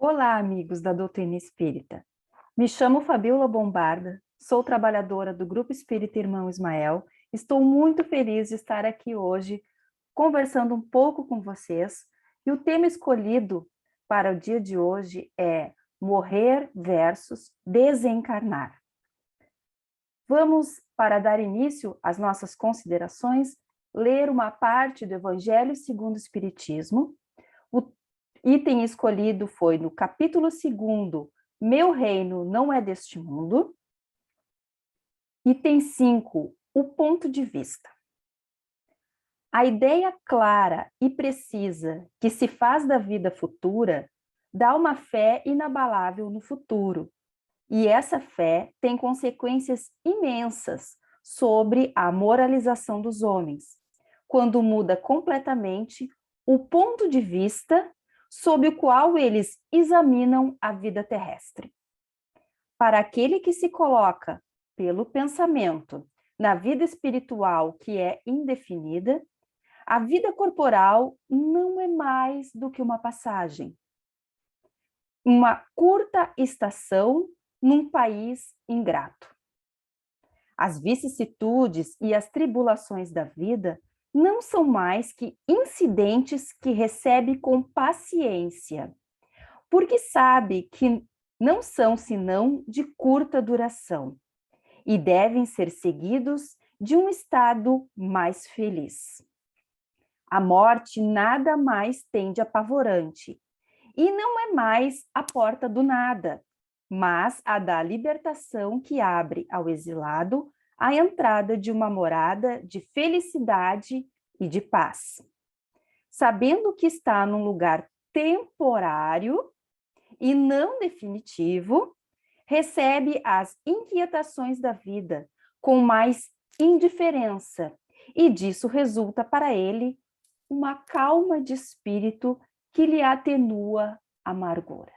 Olá, amigos da doutrina espírita. Me chamo Fabíola Bombarda, sou trabalhadora do Grupo Espírita Irmão Ismael. Estou muito feliz de estar aqui hoje conversando um pouco com vocês. E o tema escolhido para o dia de hoje é morrer versus desencarnar. Vamos, para dar início às nossas considerações, ler uma parte do Evangelho segundo o Espiritismo. O item escolhido foi no capítulo 2º, Meu Reino Não É Deste Mundo. Item 5, o ponto de vista. A ideia clara e precisa que se faz da vida futura dá uma fé inabalável no futuro. E essa fé tem consequências imensas sobre a moralização dos homens, quando muda completamente o ponto de vista sob o qual eles examinam a vida terrestre. Para aquele que se coloca, pelo pensamento, na vida espiritual que é indefinida, a vida corporal não é mais do que uma passagem, uma curta estação num país ingrato. As vicissitudes e as tribulações da vida não são mais que incidentes que recebe com paciência, porque sabe que não são senão de curta duração e devem ser seguidos de um estado mais feliz. A morte nada mais tem de apavorante, e não é mais a porta do nada, mas a da libertação que abre ao exilado a entrada de uma morada de felicidade e de paz. Sabendo que está num lugar temporário e não definitivo, recebe as inquietações da vida com mais indiferença, e disso resulta para ele uma calma de espírito que lhe atenua a amargura.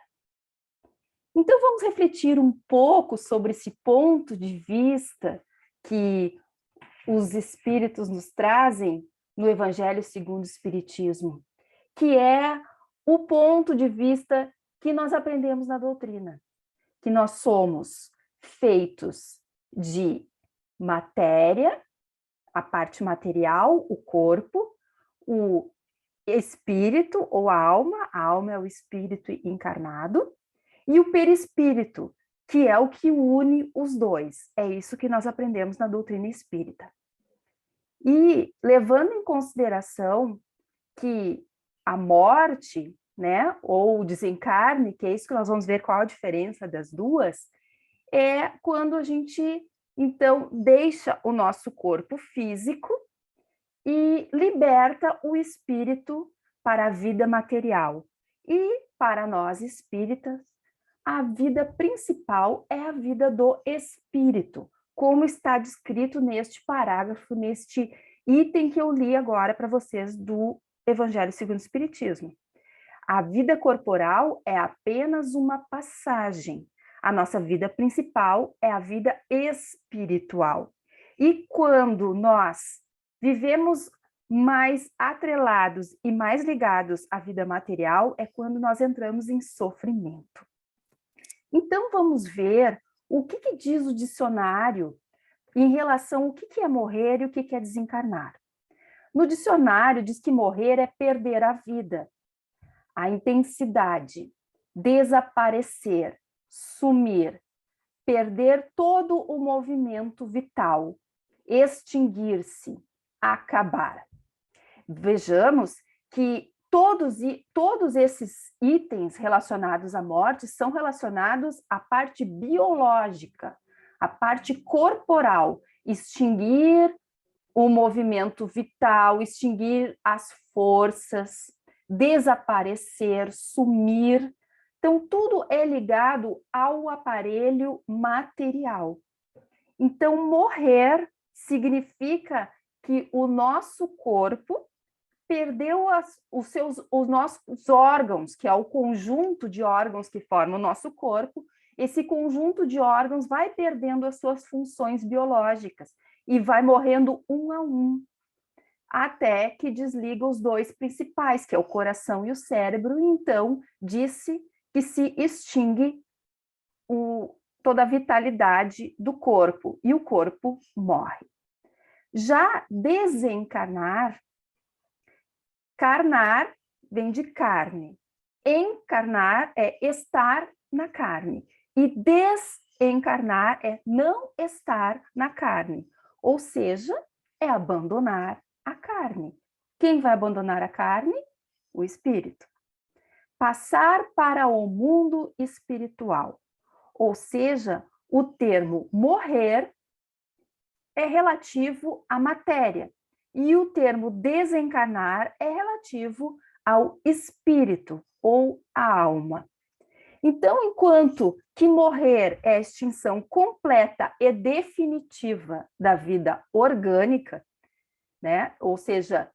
Então vamos refletir um pouco sobre esse ponto de vista que os espíritos nos trazem no Evangelho segundo o Espiritismo, que é o ponto de vista que nós aprendemos na doutrina, que nós somos feitos de matéria, a parte material, o corpo, o espírito ou a alma é o espírito encarnado, e o perispírito, que é o que une os dois. É isso que nós aprendemos na doutrina espírita. E levando em consideração que a morte, né, ou o desencarne, que é isso que nós vamos ver qual a diferença das duas, é quando a gente, então, deixa o nosso corpo físico e liberta o espírito para a vida material. E para nós espíritas, a vida principal é a vida do espírito, como está descrito neste parágrafo, neste item que eu li agora para vocês do Evangelho segundo o Espiritismo. A vida corporal é apenas uma passagem. A nossa vida principal é a vida espiritual. E quando nós vivemos mais atrelados e mais ligados à vida material, é quando nós entramos em sofrimento. Então, vamos ver o que diz o dicionário em relação ao que é morrer e o que é desencarnar. No dicionário, diz que morrer é perder a vida, a intensidade, desaparecer, sumir, perder todo o movimento vital, extinguir-se, acabar. Vejamos que todos esses itens relacionados à morte são relacionados à parte biológica, à parte corporal, extinguir o movimento vital, extinguir as forças, desaparecer, sumir. Então, tudo é ligado ao aparelho material. Então, morrer significa que o nosso corpo perdeu os nossos órgãos, que é o conjunto de órgãos que forma o nosso corpo. Esse conjunto de órgãos vai perdendo as suas funções biológicas e vai morrendo um a um, até que desliga os dois principais, que é o coração e o cérebro. E então, disse que se extingue toda a vitalidade do corpo e o corpo morre. Já desencarnar, carnar vem de carne. Encarnar é estar na carne. E desencarnar é não estar na carne. Ou seja, é abandonar a carne. Quem vai abandonar a carne? O espírito. Passar para o mundo espiritual. Ou seja, o termo morrer é relativo à matéria e o termo desencarnar é relativo ao espírito ou à alma. Então, enquanto que morrer é a extinção completa e definitiva da vida orgânica, né? Ou seja,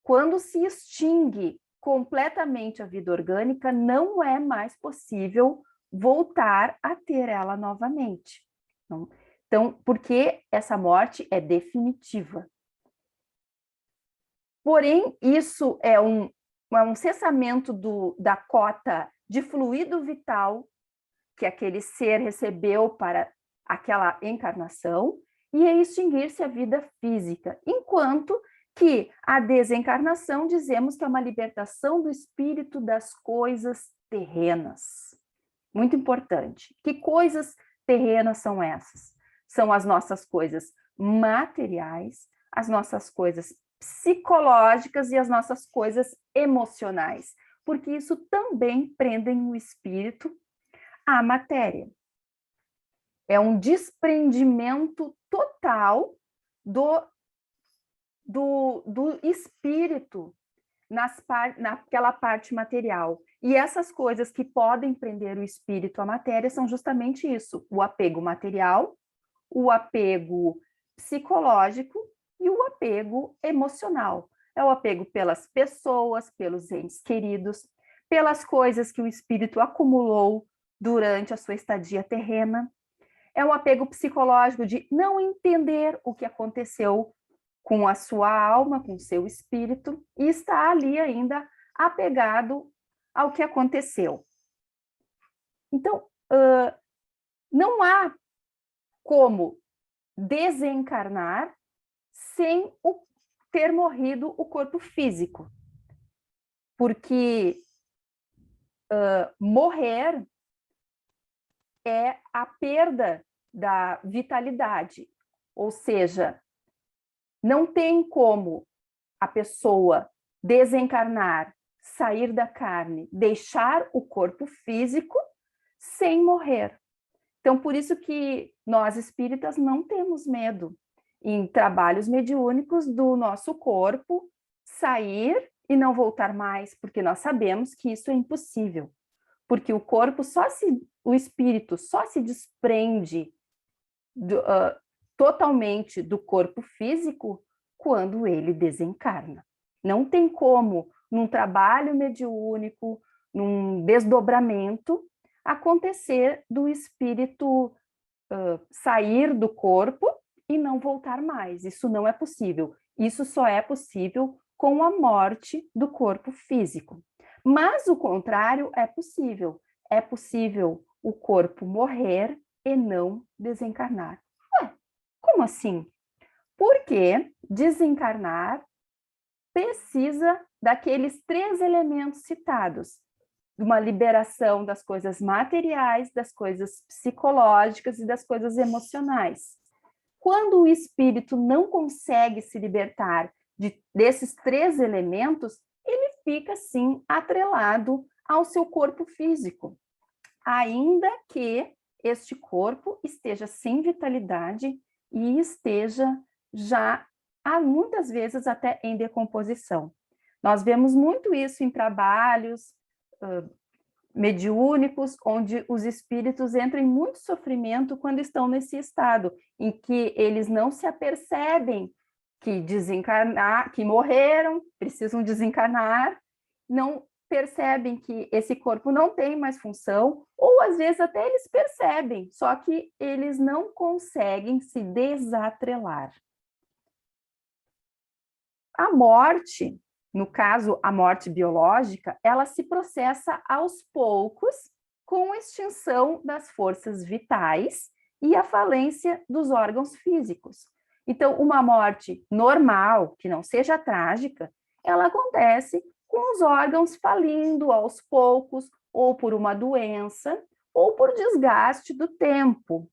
quando se extingue completamente a vida orgânica, não é mais possível voltar a ter ela novamente. Então, porque essa morte é definitiva. Porém, isso é um cessamento da cota de fluido vital que aquele ser recebeu para aquela encarnação e é extinguir-se a vida física, enquanto que a desencarnação dizemos que é uma libertação do espírito das coisas terrenas. Muito importante. Que coisas terrenas são essas? São as nossas coisas materiais, as nossas coisas psicológicas e as nossas coisas emocionais, porque isso também prendem o espírito à matéria. É um desprendimento total do espírito naquela parte material. E essas coisas que podem prender o espírito à matéria são justamente isso: o apego material, o apego psicológico e o apego emocional. É o apego pelas pessoas, pelos entes queridos, pelas coisas que o espírito acumulou durante a sua estadia terrena. É um apego psicológico de não entender o que aconteceu com a sua alma, com o seu espírito, e está ali ainda apegado ao que aconteceu. Então, não há como desencarnar sem ter morrido o corpo físico, porque morrer é a perda da vitalidade, ou seja, não tem como a pessoa desencarnar, sair da carne, deixar o corpo físico sem morrer. Então, por isso que nós espíritas não temos medo em trabalhos mediúnicos do nosso corpo sair e não voltar mais, porque nós sabemos que isso é impossível. Porque o corpo o espírito só se desprende totalmente do corpo físico quando ele desencarna. Não tem como, num trabalho mediúnico, num desdobramento, acontecer do espírito sair do corpo e não voltar mais. Isso não é possível. Isso só é possível com a morte do corpo físico. Mas o contrário é possível. É possível o corpo morrer e não desencarnar. Ué, como assim? Porque desencarnar precisa daqueles 3 elementos citados: de uma liberação das coisas materiais, das coisas psicológicas e das coisas emocionais. Quando o espírito não consegue se libertar desses 3 elementos, ele fica, sim, atrelado ao seu corpo físico, ainda que este corpo esteja sem vitalidade e esteja já, muitas vezes, até em decomposição. Nós vemos muito isso em trabalhos mediúnicos, onde os espíritos entram em muito sofrimento quando estão nesse estado, em que eles não se apercebem que morreram, precisam desencarnar, não percebem que esse corpo não tem mais função, ou às vezes até eles percebem, só que eles não conseguem se desatrelar. A morte, no caso, a morte biológica, ela se processa aos poucos com a extinção das forças vitais e a falência dos órgãos físicos. Então, uma morte normal, que não seja trágica, ela acontece com os órgãos falindo aos poucos, ou por uma doença, ou por desgaste do tempo,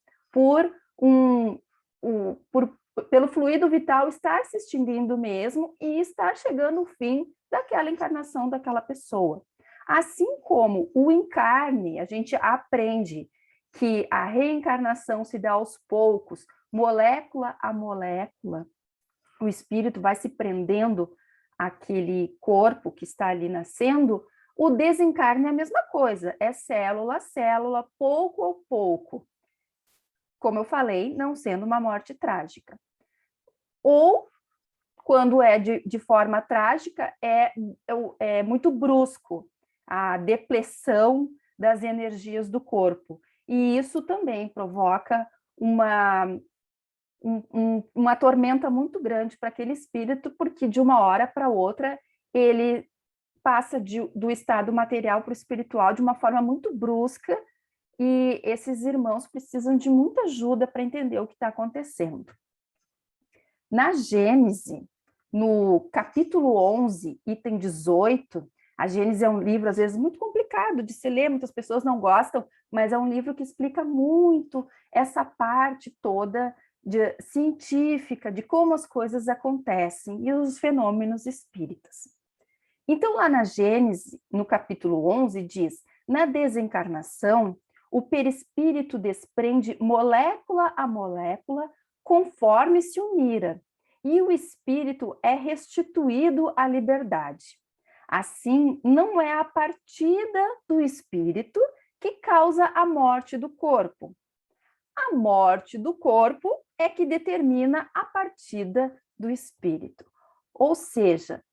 pelo fluido vital estar se extinguindo mesmo e estar chegando o fim daquela encarnação daquela pessoa. Assim como o encarne, a gente aprende que a reencarnação se dá aos poucos, molécula a molécula, o espírito vai se prendendo àquele corpo que está ali nascendo. O desencarne é a mesma coisa, é célula a célula, pouco a pouco. Como eu falei, não sendo uma morte trágica. Ou, quando é de forma trágica, é muito brusco a depressão das energias do corpo. E isso também provoca uma tormenta muito grande para aquele espírito, porque de uma hora para outra ele passa do estado material para o espiritual de uma forma muito brusca, e esses irmãos precisam de muita ajuda para entender o que está acontecendo. Na Gênese, no capítulo 11, item 18, a Gênese é um livro, às vezes, muito complicado de se ler, muitas pessoas não gostam, mas é um livro que explica muito essa parte toda científica de como as coisas acontecem e os fenômenos espíritas. Então, lá na Gênese, no capítulo 11, diz: na desencarnação, o perispírito desprende molécula a molécula conforme se unira, e o espírito é restituído à liberdade. Assim, não é a partida do espírito que causa a morte do corpo. A morte do corpo é que determina a partida do espírito. Ou seja,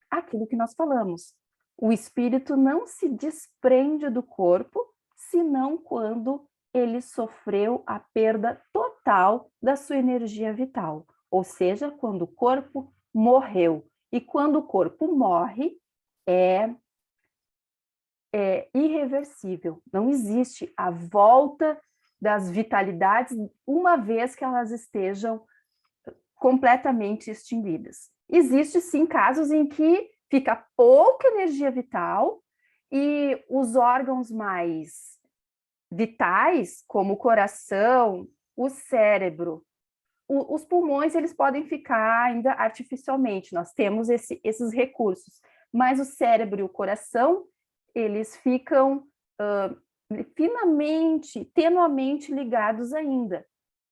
aquilo que nós falamos, o espírito não se desprende do corpo, senão quando ele sofreu a perda total da sua energia vital, ou seja, quando o corpo morreu. E quando o corpo morre, é irreversível, não existe a volta das vitalidades uma vez que elas estejam completamente extinguidas. Existe sim casos em que fica pouca energia vital e os órgãos mais vitais, como o coração, o cérebro, os pulmões, eles podem ficar ainda artificialmente, nós temos esses recursos, mas o cérebro e o coração, eles ficam finamente, tenuamente ligados ainda.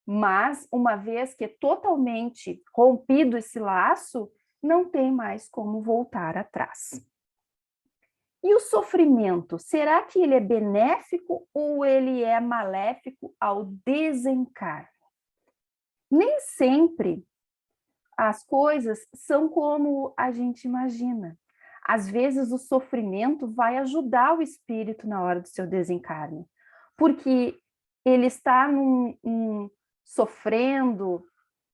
Mas, uma vez que é totalmente rompido esse laço, não tem mais como voltar atrás. E o sofrimento, será que ele é benéfico ou ele é maléfico ao desencarne? Nem sempre as coisas são como a gente imagina. Às vezes o sofrimento vai ajudar o espírito na hora do seu desencarne, porque ele está sofrendo,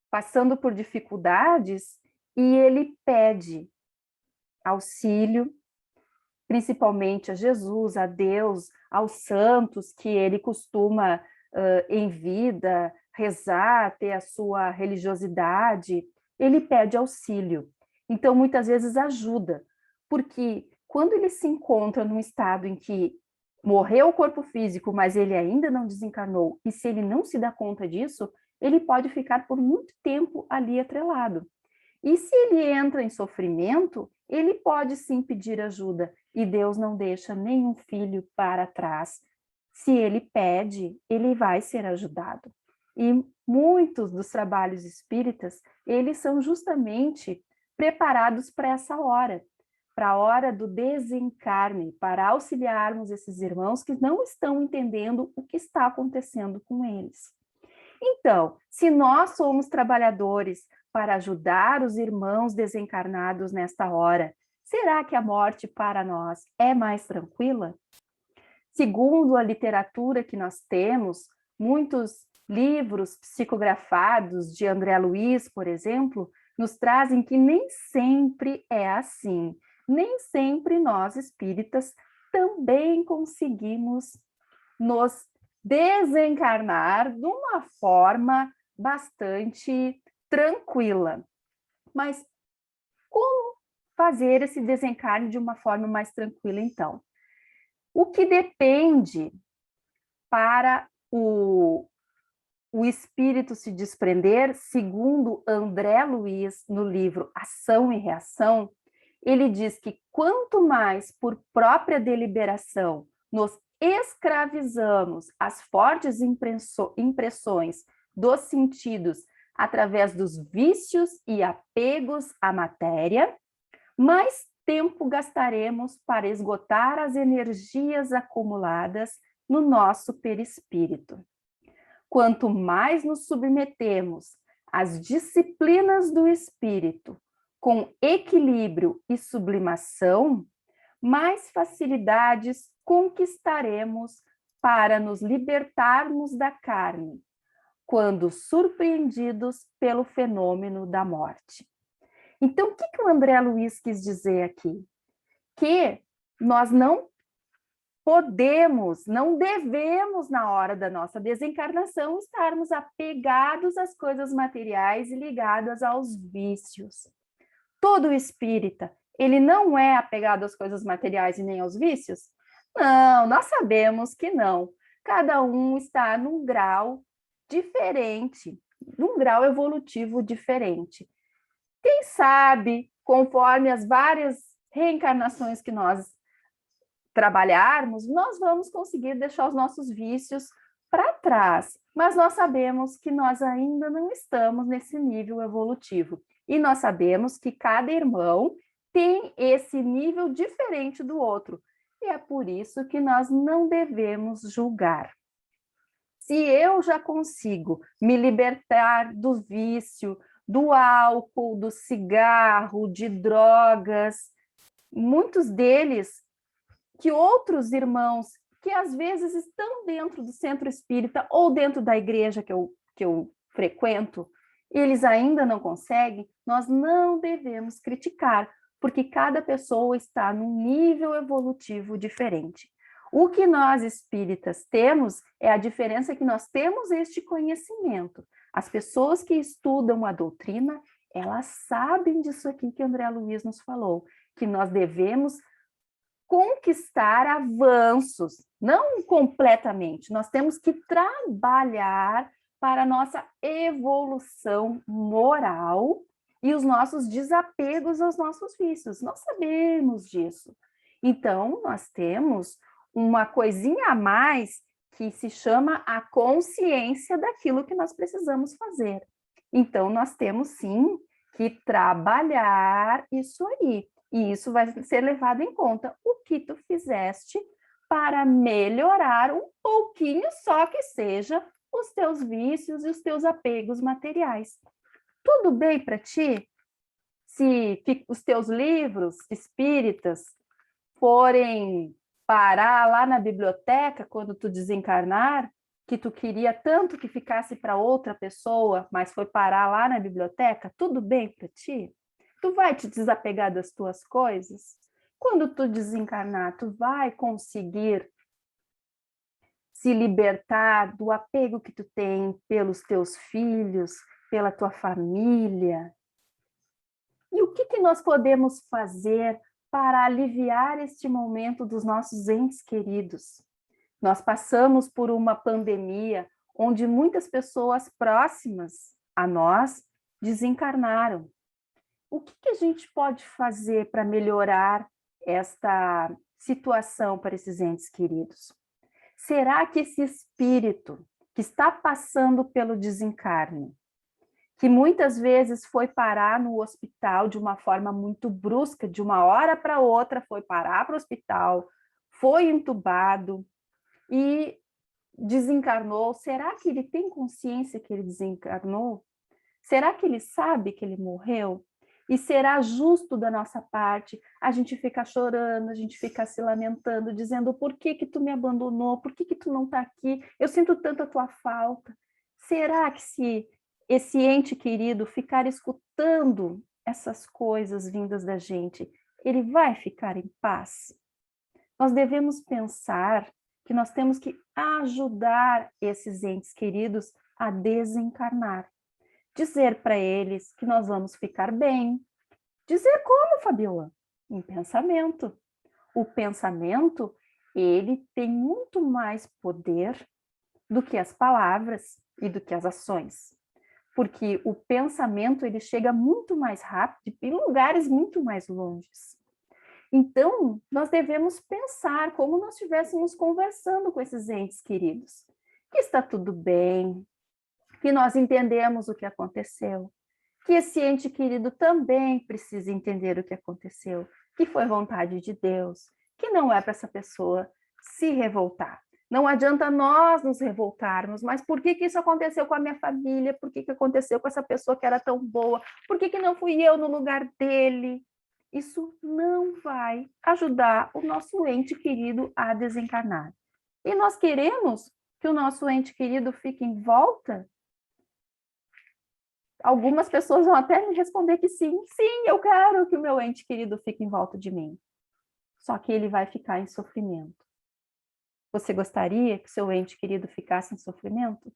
passando por dificuldades, e ele pede auxílio, principalmente a Jesus, a Deus, aos santos que ele costuma, em vida, rezar, ter a sua religiosidade, ele pede auxílio. Então, muitas vezes ajuda, porque quando ele se encontra num estado em que morreu o corpo físico, mas ele ainda não desencarnou, e se ele não se dá conta disso, ele pode ficar por muito tempo ali atrelado. E se ele entra em sofrimento, ele pode sim pedir ajuda, e Deus não deixa nenhum filho para trás. Se ele pede, ele vai ser ajudado. E muitos dos trabalhos espíritas, eles são justamente preparados para essa hora, para a hora do desencarne, para auxiliarmos esses irmãos que não estão entendendo o que está acontecendo com eles. Então, se nós somos trabalhadores para ajudar os irmãos desencarnados nesta hora, será que a morte para nós é mais tranquila? Segundo a literatura que nós temos, muitos livros psicografados de André Luiz, por exemplo, nos trazem que nem sempre é assim. Nem sempre nós, espíritas, também conseguimos nos desencarnar de uma forma bastante tranquila. Mas como fazer esse desencarne de uma forma mais tranquila, então? O que depende para o espírito se desprender, segundo André Luiz, no livro Ação e Reação, ele diz que quanto mais por própria deliberação nos escravizamos às fortes impressões dos sentidos através dos vícios e apegos à matéria, mais tempo gastaremos para esgotar as energias acumuladas no nosso perispírito. Quanto mais nos submetemos às disciplinas do espírito, com equilíbrio e sublimação, mais facilidades conquistaremos para nos libertarmos da carne, quando surpreendidos pelo fenômeno da morte. Então, o que o André Luiz quis dizer aqui? Que nós não podemos, não devemos, na hora da nossa desencarnação, estarmos apegados às coisas materiais e ligados aos vícios. Todo espírita, ele não é apegado às coisas materiais e nem aos vícios? Não, nós sabemos que não. Cada um está num grau diferente, num grau evolutivo diferente. Quem sabe, conforme as várias reencarnações que nós trabalharmos, nós vamos conseguir deixar os nossos vícios para trás, mas nós sabemos que nós ainda não estamos nesse nível evolutivo. E nós sabemos que cada irmão tem esse nível diferente do outro. E é por isso que nós não devemos julgar. Se eu já consigo me libertar do vício, do álcool, do cigarro, de drogas, muitos deles que outros irmãos que às vezes estão dentro do centro espírita ou dentro da igreja que eu frequento, eles ainda não conseguem, nós não devemos criticar, porque cada pessoa está num nível evolutivo diferente. O que nós espíritas temos é a diferença que nós temos este conhecimento. As pessoas que estudam a doutrina, elas sabem disso aqui que André Luiz nos falou, que nós devemos conquistar avanços, não completamente, nós temos que trabalhar para a nossa evolução moral e os nossos desapegos aos nossos vícios, nós sabemos disso. Então, nós temos uma coisinha a mais que se chama a consciência daquilo que nós precisamos fazer. Então, nós temos sim que trabalhar isso aí. E isso vai ser levado em conta o que tu fizeste para melhorar um pouquinho, só que seja os teus vícios e os teus apegos materiais. Tudo bem para ti? Se os teus livros espíritas forem parar lá na biblioteca quando tu desencarnar, que tu queria tanto que ficasse para outra pessoa, mas foi parar lá na biblioteca, tudo bem para ti? Tu vai te desapegar das tuas coisas? Quando tu desencarnar, tu vai conseguir se libertar do apego que tu tem pelos teus filhos, pela tua família? E o que nós podemos fazer para aliviar este momento dos nossos entes queridos? Nós passamos por uma pandemia onde muitas pessoas próximas a nós desencarnaram. O que a gente pode fazer para melhorar esta situação para esses entes queridos? Será que esse espírito que está passando pelo desencarne, que muitas vezes foi parar no hospital de uma forma muito brusca, de uma hora para outra foi parar para o hospital, foi entubado e desencarnou, será que ele tem consciência que ele desencarnou? Será que ele sabe que ele morreu? E será justo da nossa parte a gente ficar chorando, a gente ficar se lamentando, dizendo por que tu me abandonou, por que tu não está aqui, eu sinto tanto a tua falta. Será que se esse ente querido ficar escutando essas coisas vindas da gente, ele vai ficar em paz? Nós devemos pensar que nós temos que ajudar esses entes queridos a desencarnar. Dizer para eles que nós vamos ficar bem. Dizer como, Fabiola? Em pensamento. O pensamento, ele tem muito mais poder do que as palavras e do que as ações. Porque o pensamento, ele chega muito mais rápido em lugares muito mais longes. Então, nós devemos pensar como nós estivéssemos conversando com esses entes queridos. Que está tudo bem, que nós entendemos o que aconteceu, que esse ente querido também precisa entender o que aconteceu, que foi vontade de Deus, que não é para essa pessoa se revoltar. Não adianta nós nos revoltarmos, mas por que isso aconteceu com a minha família? Por que aconteceu com essa pessoa que era tão boa? Por que não fui eu no lugar dele? Isso não vai ajudar o nosso ente querido a desencarnar. E nós queremos que o nosso ente querido fique em volta? Algumas pessoas vão até me responder que sim, sim, eu quero que o meu ente querido fique em volta de mim. Só que ele vai ficar em sofrimento. Você gostaria que seu ente querido ficasse em sofrimento?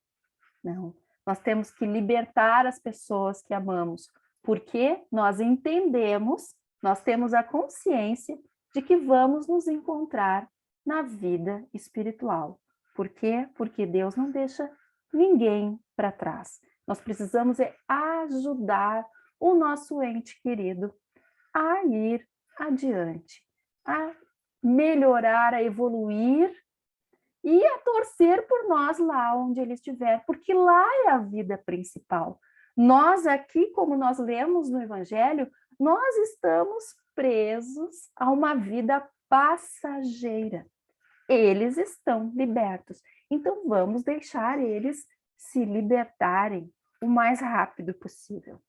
Não. Nós temos que libertar as pessoas que amamos, porque nós entendemos, nós temos a consciência de que vamos nos encontrar na vida espiritual. Por quê? Porque Deus não deixa ninguém para trás. Nós precisamos ajudar o nosso ente querido a ir adiante, a melhorar, a evoluir e a torcer por nós lá onde ele estiver, porque lá é a vida principal. Nós aqui, como nós lemos no Evangelho, nós estamos presos a uma vida passageira. Eles estão libertos. Então, vamos deixar eles se libertarem o mais rápido possível.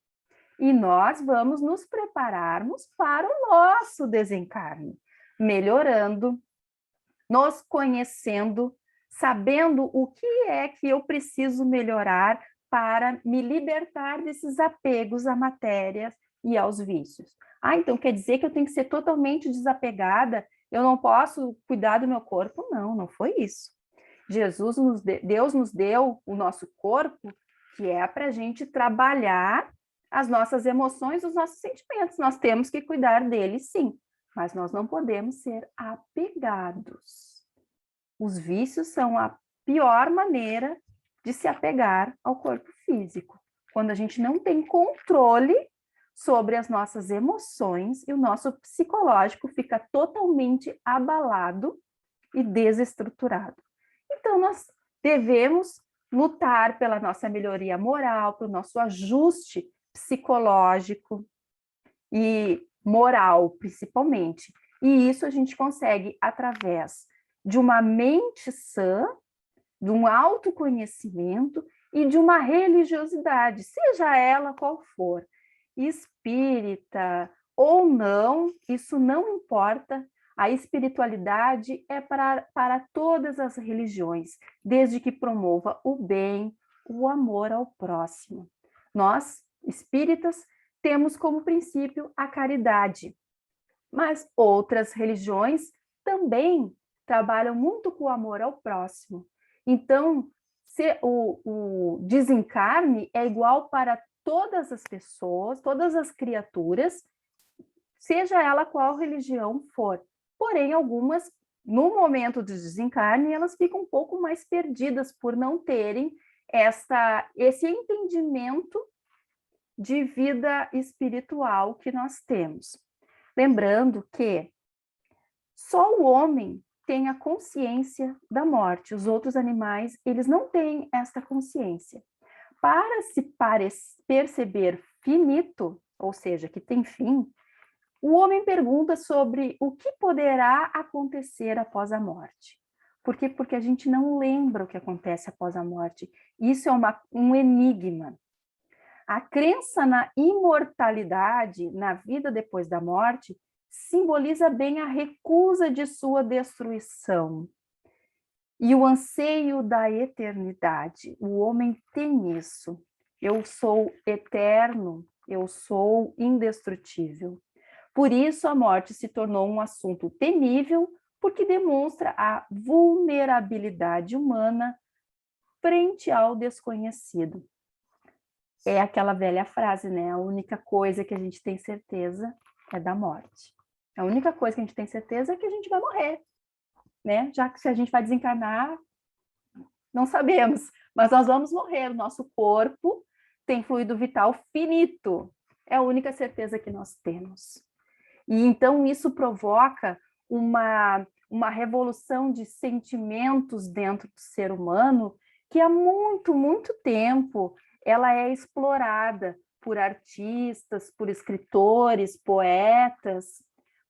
E nós vamos nos prepararmos para o nosso desencarne, melhorando, nos conhecendo, sabendo o que é que eu preciso melhorar para me libertar desses apegos à matéria e aos vícios. Então quer dizer que eu tenho que ser totalmente desapegada? Eu não posso cuidar do meu corpo? Não, não foi isso. Deus nos deu o nosso corpo, que é para a gente trabalhar as nossas emoções, os nossos sentimentos. Nós temos que cuidar deles, sim, mas nós não podemos ser apegados. Os vícios são a pior maneira de se apegar ao corpo físico, quando a gente não tem controle sobre as nossas emoções e o nosso psicológico fica totalmente abalado e desestruturado. Então, nós devemos lutar pela nossa melhoria moral, pelo nosso ajuste psicológico e moral, principalmente. E isso a gente consegue através de uma mente sã, de um autoconhecimento e de uma religiosidade, seja ela qual for, espírita ou não, isso não importa. A espiritualidade é para todas as religiões, desde que promova o bem, o amor ao próximo. Nós, espíritas, temos como princípio a caridade, mas outras religiões também trabalham muito com o amor ao próximo. Então, o desencarne é igual para todas as pessoas, todas as criaturas, seja ela qual religião for. Porém, algumas, no momento do desencarne, elas ficam um pouco mais perdidas por não terem esse entendimento de vida espiritual que nós temos. Lembrando que só o homem tem a consciência da morte, os outros animais, eles não têm esta consciência. Para se perceber finito, ou seja, que tem fim, o homem pergunta sobre o que poderá acontecer após a morte. Por quê? Porque a gente não lembra o que acontece após a morte. Isso é um enigma. A crença na imortalidade, na vida depois da morte, simboliza bem a recusa de sua destruição e o anseio da eternidade. O homem tem isso. Eu sou eterno, eu sou indestrutível. Por isso, a morte se tornou um assunto temível, porque demonstra a vulnerabilidade humana frente ao desconhecido. É aquela velha frase, né? A única coisa que a gente tem certeza é da morte. A única coisa que a gente tem certeza é que a gente vai morrer, né? Já que se a gente vai desencarnar, não sabemos, mas nós vamos morrer. O nosso corpo tem fluido vital finito. É a única certeza que nós temos. E então isso provoca uma revolução de sentimentos dentro do ser humano que há muito, muito tempo ela é explorada por artistas, por escritores, poetas,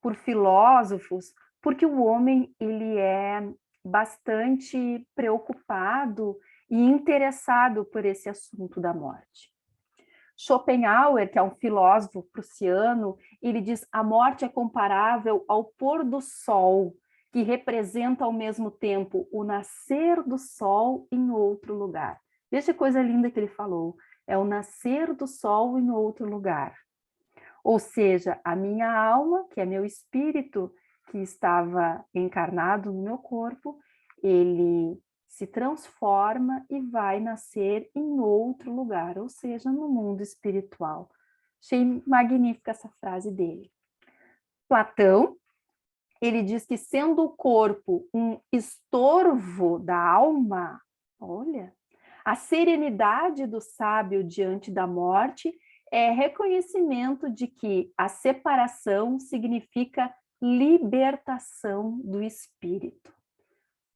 por filósofos, porque o homem ele é bastante preocupado e interessado por esse assunto da morte. Schopenhauer, que é um filósofo prussiano, ele diz: a morte é comparável ao pôr do sol, que representa ao mesmo tempo o nascer do sol em outro lugar. Veja que coisa linda que ele falou. É o nascer do sol em outro lugar. Ou seja, a minha alma, que é meu espírito, que estava encarnado no meu corpo, ele se transforma e vai nascer em outro lugar, ou seja, no mundo espiritual. Achei magnífica essa frase dele. Platão, ele diz que sendo o corpo um estorvo da alma, olha, a serenidade do sábio diante da morte é reconhecimento de que a separação significa libertação do espírito.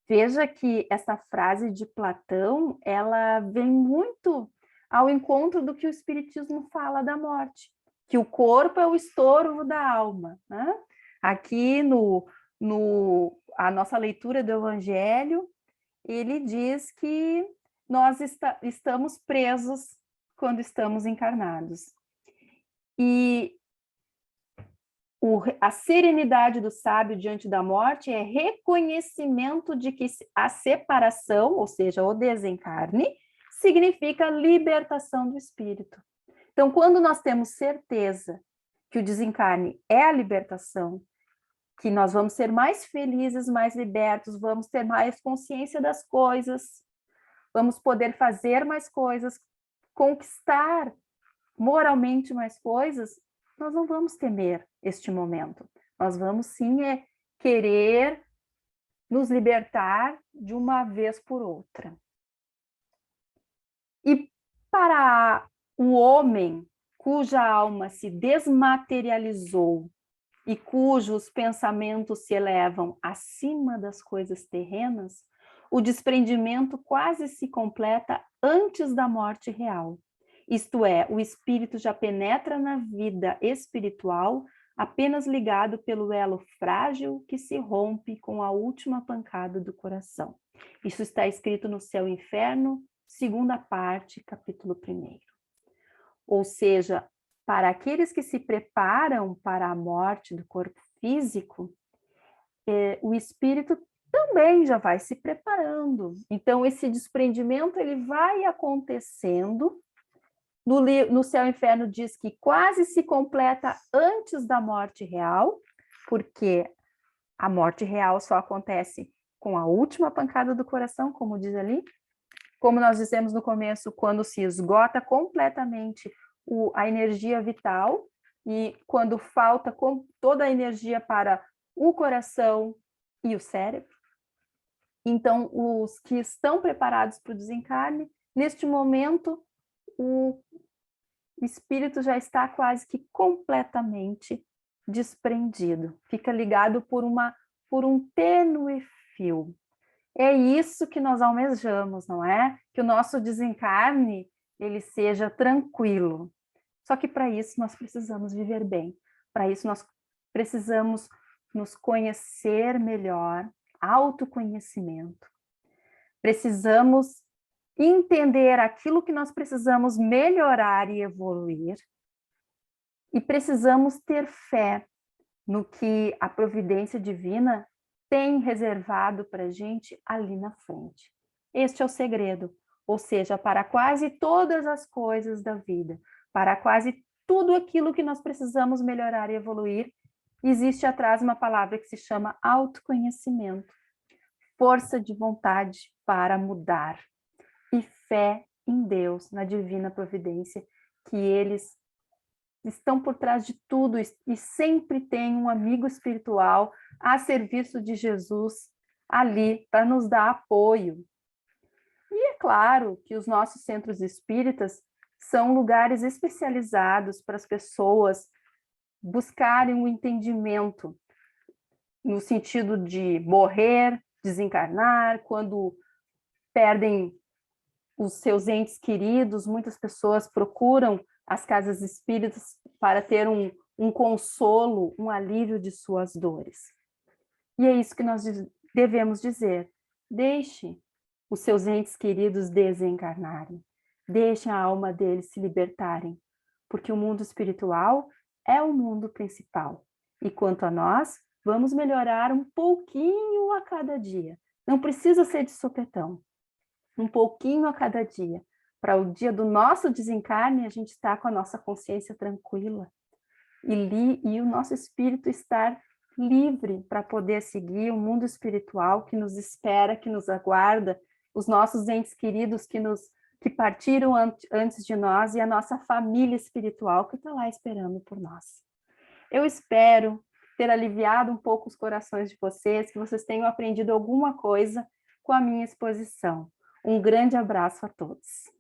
Veja que essa frase de Platão, ela vem muito ao encontro do que o Espiritismo fala da morte, que o corpo é o estorvo da alma, né? Aqui a nossa leitura do Evangelho, ele diz que nós estamos presos quando estamos encarnados. E a serenidade do sábio diante da morte é reconhecimento de que a separação, ou seja, o desencarne, significa libertação do espírito. Então, quando nós temos certeza que o desencarne é a libertação, que nós vamos ser mais felizes, mais libertos, vamos ter mais consciência das coisas, vamos poder fazer mais coisas, conquistar moralmente mais coisas, nós não vamos temer este momento. Nós vamos sim querer nos libertar de uma vez por outra. E para o homem cuja alma se desmaterializou e cujos pensamentos se elevam acima das coisas terrenas, o desprendimento quase se completa antes da morte real. Isto é, o espírito já penetra na vida espiritual apenas ligado pelo elo frágil que se rompe com a última pancada do coração. Isso está escrito no Céu e Inferno, segunda parte, capítulo 1. Ou seja, para aqueles que se preparam para a morte do corpo físico, o espírito também já vai se preparando. Então, esse desprendimento ele vai acontecendo. No Céu e Inferno diz que quase se completa antes da morte real, porque a morte real só acontece com a última pancada do coração, como diz ali. Como nós dissemos no começo, quando se esgota completamente a energia vital e quando falta toda a energia para o coração e o cérebro. Então, os que estão preparados para o desencarne, neste momento, o espírito já está quase que completamente desprendido, fica ligado por um tênue fio. É isso que nós almejamos, não é? Que o nosso desencarne ele seja tranquilo. Só que para isso nós precisamos viver bem. Para isso nós precisamos nos conhecer melhor, autoconhecimento. Precisamos entender aquilo que nós precisamos melhorar e evoluir. E precisamos ter fé no que a providência divina tem reservado para a gente ali na frente. Este é o segredo, ou seja, para quase todas as coisas da vida, para quase tudo aquilo que nós precisamos melhorar e evoluir, existe atrás uma palavra que se chama autoconhecimento, força de vontade para mudar e fé em Deus, na divina providência, que eles estão por trás de tudo e sempre tem um amigo espiritual a serviço de Jesus ali para nos dar apoio. E é claro que os nossos centros espíritas são lugares especializados para as pessoas buscarem o entendimento no sentido de morrer, desencarnar, quando perdem os seus entes queridos, muitas pessoas procuram as casas espíritas para ter um consolo, um alívio de suas dores. E é isso que nós devemos dizer. Deixe os seus entes queridos desencarnarem. Deixe a alma deles se libertarem, porque o mundo espiritual é o mundo principal. E quanto a nós, vamos melhorar um pouquinho a cada dia. Não precisa ser de sopetão. Um pouquinho a cada dia. Para o dia do nosso desencarne, a gente estar com a nossa consciência tranquila e o nosso espírito estar livre para poder seguir o mundo espiritual que nos espera, que nos aguarda, os nossos entes queridos que partiram antes de nós e a nossa família espiritual que está lá esperando por nós. Eu espero ter aliviado um pouco os corações de vocês, que vocês tenham aprendido alguma coisa com a minha exposição. Um grande abraço a todos.